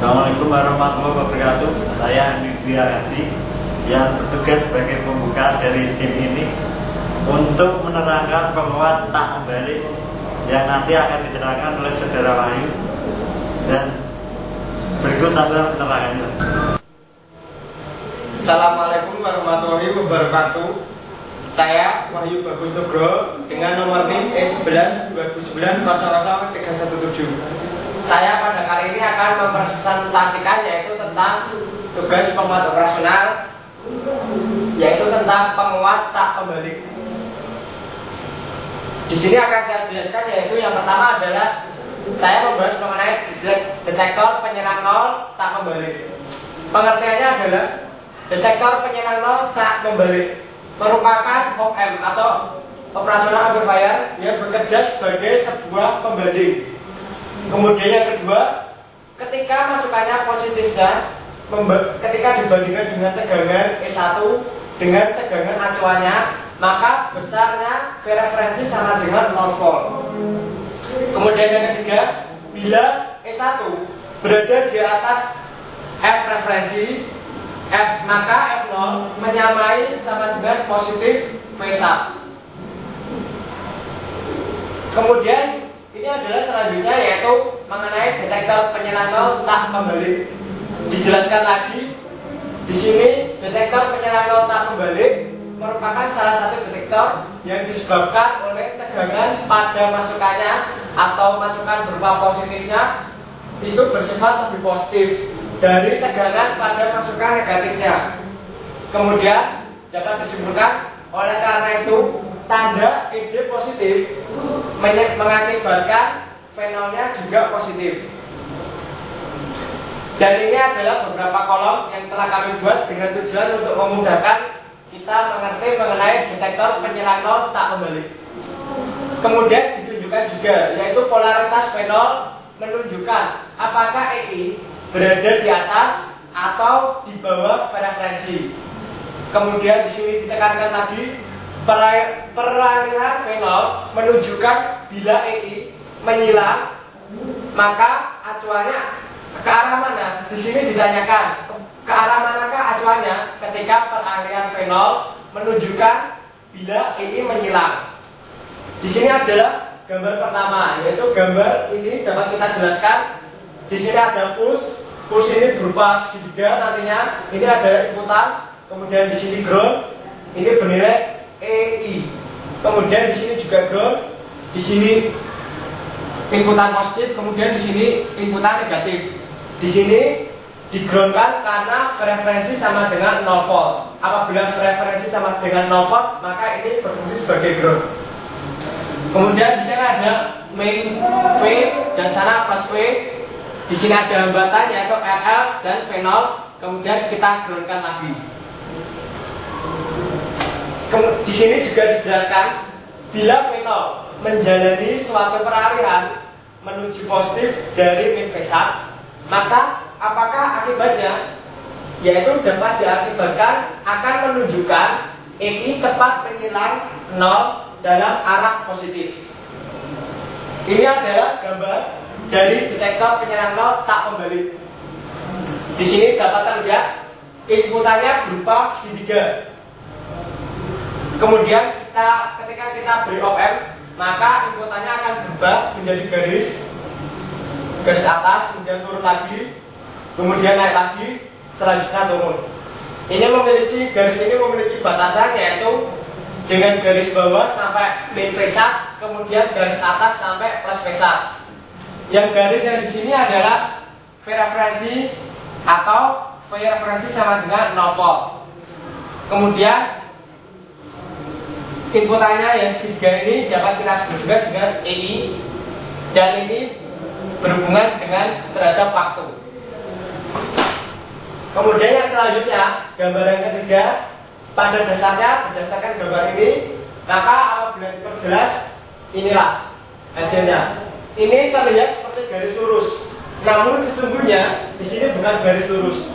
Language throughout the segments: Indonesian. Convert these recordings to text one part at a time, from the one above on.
Assalamualaikum warahmatullahi wabarakatuh. Saya Andi Dwiaradi yang bertugas sebagai pembuka dari tim ini untuk menerangkan penguat tak kembali yang nanti akan diterangkan oleh Saudara Wahyu, dan berikut adalah penerangannya. Assalamualaikum warahmatullahi wabarakatuh. Saya Wahyu Bagus Nugroho dengan nomor NIM E11 2009 00317. Saya pada kali ini akan mempresentasikan yaitu tentang tugas penguat operasional, yaitu tentang penguat tak kembali. Di sini akan saya jelaskan yaitu yang pertama adalah saya membahas mengenai detektor penyerang nol tak kembali. Pengertiannya adalah detektor penyerang nol tak kembali merupakan OM atau operasional amplifier yang bekerja sebagai sebuah pembanding. Kemudian yang kedua, ketika masukannya positifnya, ketika dibandingkan dengan tegangan E1 dengan tegangan acuannya, maka besarnya V referensi sama dengan 0 volt. Kemudian yang ketiga, bila E1 berada di atas F referensi, maka F0 menyamai sama dengan positif V1. Kemudian ini adalah selanjutnya yaitu mengenai detektor penyerang nol tak kembali. Dijelaskan lagi di sini, detektor penyerang nol tak kembali merupakan salah satu detektor yang disebabkan oleh tegangan pada masukannya atau masukan berupa positifnya itu bersifat lebih positif dari tegangan pada masukan negatifnya. Kemudian dapat disimpulkan oleh karena itu tanda ED positif mengakibatkan V0-nya juga positif. Dan ini adalah beberapa kolom yang telah kami buat dengan tujuan untuk memudahkan kita mengerti mengenai detektor penyerang nol tak kembali. Kemudian ditunjukkan juga yaitu polaritas V0 menunjukkan apakah EI berada di atas atau di bawah V referensi. Kemudian di sini ditekankan lagi peralihan V0 menunjukkan bila EI menyilang, maka acuannya ke arah mana? Di sini ditanyakan ke arah manakah acuannya ketika peralihan V0 menunjukkan bila EI menyilang. Di sini adalah gambar pertama, yaitu gambar ini dapat kita jelaskan. Di sini ada push ini berupa segitiga nantinya. Ini adalah inputan, kemudian di sini ground, ini bernilai EI. Kemudian di sini juga ground, di sini inputan positif, kemudian di sini inputan negatif. Di sini digroundkan karena referensi sama dengan 0 volt. Apabila referensi sama dengan 0 volt, maka ini berfungsi sebagai ground. Kemudian di sini ada main V dan sana plus V. Di sini ada hambatan yaitu RL dan V0. Kemudian kita groundkan lagi. Di sini juga dijelaskan bila V0 menjalani suatu peralihan menuju positif dari min V1, maka apakah akibatnya? Yaitu dapat diakibatkan akan menunjukkan EI tepat menyilang 0 dalam arah positif. Ini adalah gambar dari detektor penyerang nol tak kembali. Di sini dapat terlihat inputannya berupa segitiga. Kemudian ketika kita beri OM, maka inputannya akan berubah menjadi garis atas, kemudian turun lagi, kemudian naik lagi, selanjutnya turun. Garis ini memiliki batasan yaitu dengan garis bawah sampai min V1, kemudian garis atas sampai plus V1. Yang garis yang di sini adalah V referensi atau V referensi sama dengan 0 volt. Kemudian inputannya yang segitiga ini dapat kita sebut juga dengan EI, dan ini berhubungan dengan terhadap waktu. Kemudian yang selanjutnya, gambar yang ketiga, pada dasarnya berdasarkan gambar ini, maka apabila diperjelas, inilah hasilnya. Ini terlihat seperti garis lurus, namun sesungguhnya di sini bukan garis lurus,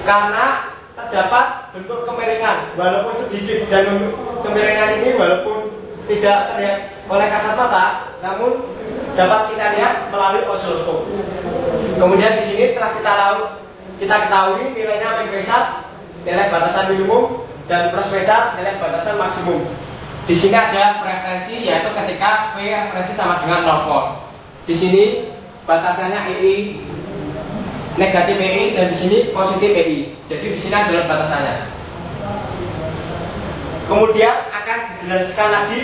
karena terdapat bentuk kemiringan, walaupun sedikit, dan kemiringan ini walaupun tidak terlihat oleh kasat mata, namun dapat kita lihat melalui osiloskop. Kemudian di sini telah kita ketahui nilainya min V sat, nilai batasan minimum, dan plus V sat, nilai batasan maksimum. Di sini ada frekuensi, yaitu ketika V referensi sama dengan 0 volt. Di sini batasannya EI, negatif EI, dan di sini positif EI. Jadi di sini adalah batasannya. Kemudian akan dijelaskan lagi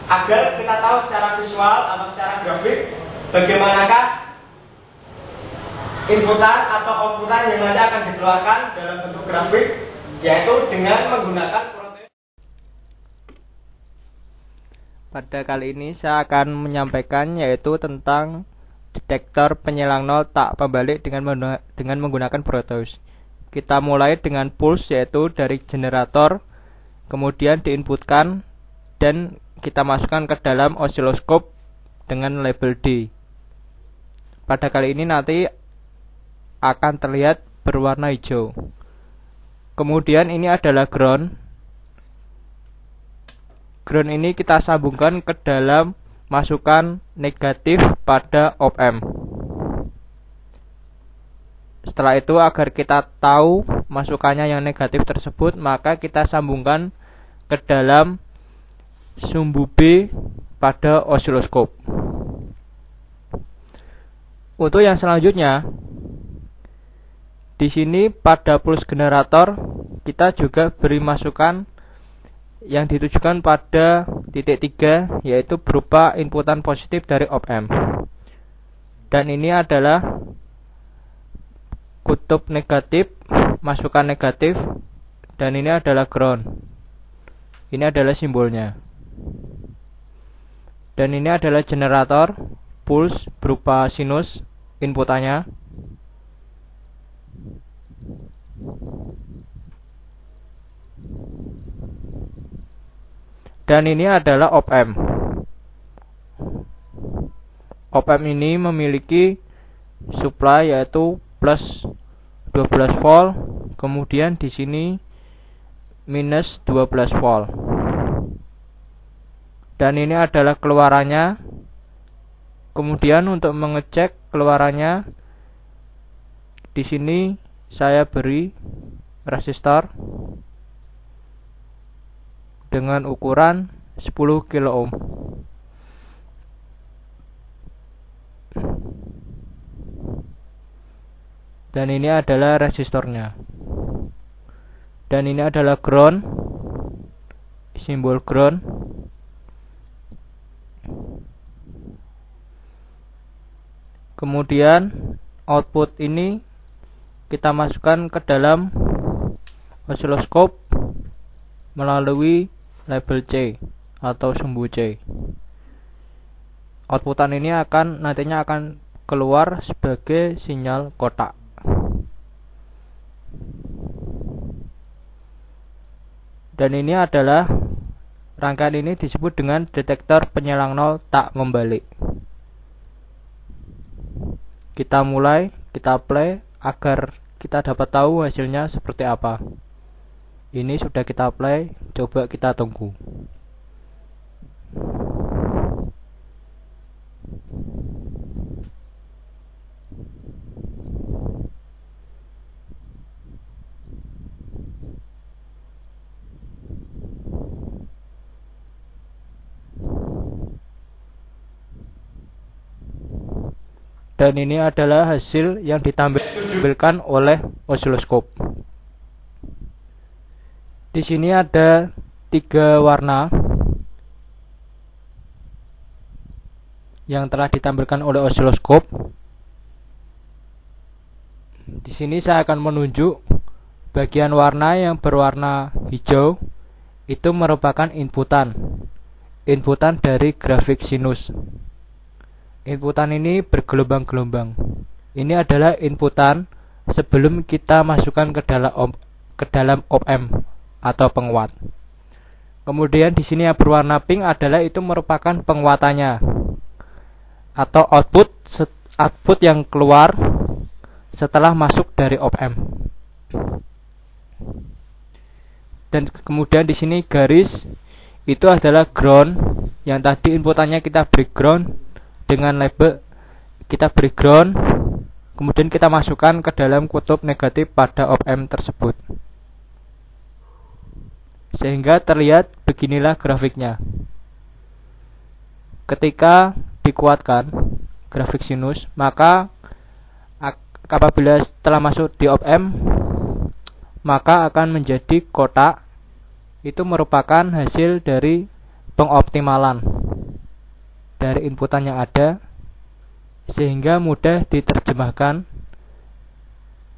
agar kita tahu secara visual atau secara grafik bagaimanakah inputan atau outputan yang nanti akan dikeluarkan dalam bentuk grafik, yaitu dengan menggunakan protein. Pada kali ini saya akan menyampaikan yaitu tentang detektor penyilang nol tak pembalik dengan menggunakan Proteus. Kita mulai dengan pulse, yaitu dari generator, kemudian diinputkan dan kita masukkan ke dalam osiloskop dengan label D. Pada kali ini nanti akan terlihat berwarna hijau. Kemudian ini adalah ground. Ground ini kita sambungkan ke dalam masukan negatif pada op-amp. Setelah itu, agar kita tahu masukannya yang negatif tersebut, maka kita sambungkan ke dalam sumbu B pada osiloskop. Untuk yang selanjutnya, di sini pada pulse generator kita juga beri masukan yang ditujukan pada titik 3, yaitu berupa inputan positif dari op-amp. Dan ini adalah kutub negatif, masukan negatif, dan ini adalah ground. Ini adalah simbolnya. Dan ini adalah generator pulse berupa sinus inputannya. Dan ini adalah op-amp. Op-amp ini memiliki supply yaitu plus 12 volt, kemudian di sini minus 12 volt. Dan ini adalah keluarannya. Kemudian untuk mengecek keluarannya, di sini saya beri resistor dengan ukuran 10 kilo ohm. Dan ini adalah resistornya. Dan ini adalah ground, simbol ground. Kemudian output ini kita masukkan ke dalam osiloskop melalui label C atau sumbu C. Outputan ini nantinya akan keluar sebagai sinyal kotak. Dan ini adalah rangkaian ini disebut dengan detektor penyilang nol tak membalik. Kita mulai, kita play agar kita dapat tahu hasilnya seperti apa. Ini sudah kita play, coba kita tunggu. Dan ini adalah hasil yang ditampilkan oleh osiloskop. Di sini ada 3 warna yang telah ditampilkan oleh osiloskop. Di sini saya akan menunjuk bagian warna yang berwarna hijau, itu merupakan inputan dari grafik sinus. Inputan ini bergelombang-gelombang. Ini adalah inputan sebelum kita masukkan ke dalam op-amp atau penguat. Kemudian di sini yang berwarna pink adalah itu merupakan penguatannya atau output yang keluar setelah masuk dari op-amp. Dan kemudian di sini garis itu adalah ground, yang tadi inputannya kita beri ground dengan label, kita beri ground, kemudian kita masukkan ke dalam kutub negatif pada op-amp tersebut. Sehingga terlihat beginilah grafiknya. Ketika dikuatkan grafik sinus, maka apabila setelah masuk di op-amp, maka akan menjadi kotak. Itu merupakan hasil dari pengoptimalan dari inputan yang ada, sehingga mudah diterjemahkan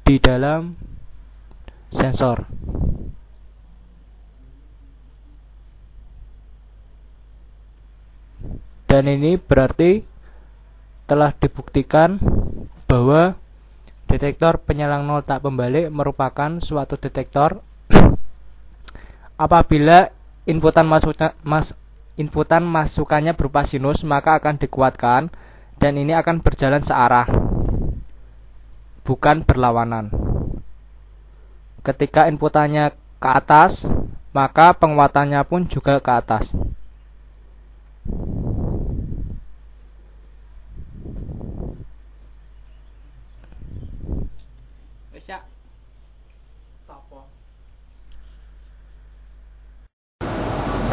di dalam sensor. Dan ini berarti telah dibuktikan bahwa detektor penyelang nol tak pembalik merupakan suatu detektor apabila inputan masukannya berupa sinus, maka akan dikuatkan dan ini akan berjalan searah, bukan berlawanan. Ketika inputannya ke atas, maka penguatannya pun juga ke atas.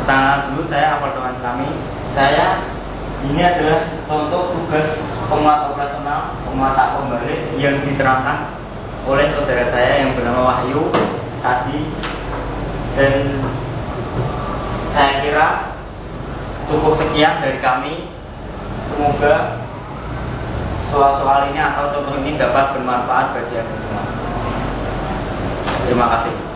Pertama dulu, saya Apel Tuhan Sami. Ini adalah contoh tugas penguat operasional, penguat tak pembalik yang diterangkan oleh saudara saya yang bernama Wahyu tadi. Dan saya kira cukup sekian dari kami. Semoga soal-soal ini atau contoh ini dapat bermanfaat bagi Anda semua. Terima kasih.